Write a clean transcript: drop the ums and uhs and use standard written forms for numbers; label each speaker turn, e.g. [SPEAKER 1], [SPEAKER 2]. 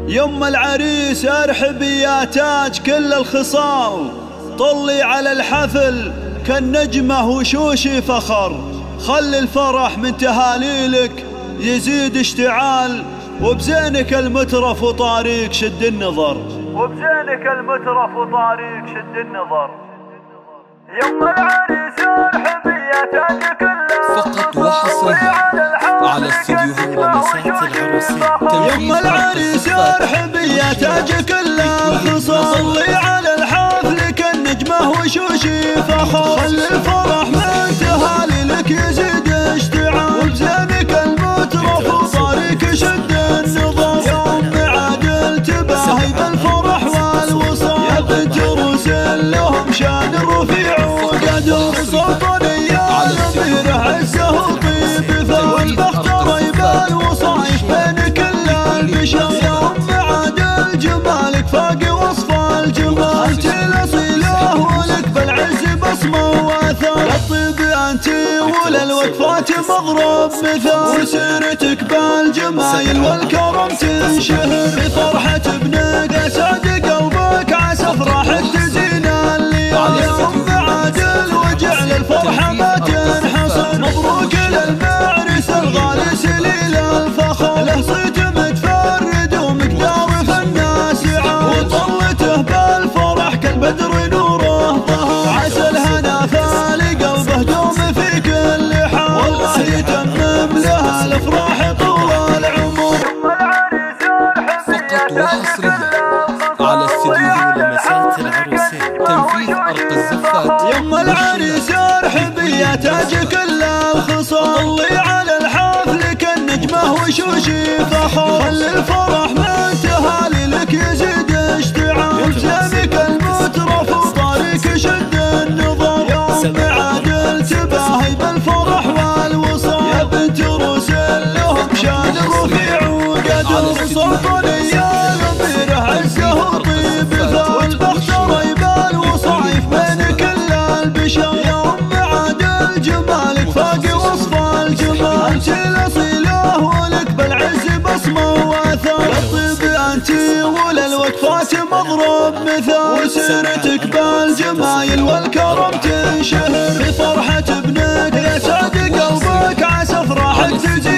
[SPEAKER 1] يم العريس ارحبي يا تاج كل الخصال، طلي على الحفل كالنجمة وشوشي فخر. خلي الفرح من تهاليلك يزيد اشتعال، وبزينك المترف وطاريك شد النظر، وبزينك المترف وطاريك شد النظر. يم العريس ارحبي يا تاج كل
[SPEAKER 2] فقط وحصريا على استديوهات ولمسات العروسين.
[SPEAKER 1] يم العريس ارحبي يا تاج كل خصال، طلي على الحفل كالنجمة وشوشي فخر. خلي الفرح من تهاليلك يزيد اشتعال، وبزينك المترف وطاريك شد النظر. يوم عادل تباهي بالفرح والوصال، يا بنت رسل لهم شان رفيع وقدر. سلطانية الأميرة عزه وطيب فالبخت ريب الوصايف بين كل البشر. يوم عادل جمالك فاق وصف الجمال، انت الأصيلة ولك بالعز بصمة واثر. الطيب انت وللوقفات مضرب مثال، وسيرتك بالجمايل والكرم تنشهر. بفرحة ابنك اسعد قلبك عسى افراحك تزين الليالي. يوم عادل وجعل الفرحة ما تنحصر، مبروك للمعرس الغالي سليل الفخر. له صيت متفرد ومقدار فالناس عال، وطلته بالفرح كالبدر نوره ظهر. عسى الهنا فالي قلبه دوم في كل حال، والله يتمم لها الافراح طول العمر.
[SPEAKER 2] فقط وحصريا على استديوهات ولمسات العروسين. تنفيذ أرق الزفات.
[SPEAKER 1] يم العريس ارحبي يا تاج كل الخصال، طلي على الحفل كالنجمة وشوشي فخر. خلي الفرح من تهاليلك يزيد اشتعال، وبزينك المترف وطاريك شد النظر. يوم عادل تباهي بالفرح والوصال، يا بنت رسل لهم شان رفيع وقدر. سلطانية الأميرة عزه وطيب فالبخت ريب الوصايف بين كل البشر. يوم عادل جمالك فاق وصف الجمال، انت الأصيلة ولك بالعز بصمة واثر. الطيب انت وللوقفات مضرب مثال، وسيرتك بالجمايل والكرم تنشهر. بفرحة ابنك يسعد قلبك عسى افراحك تزيد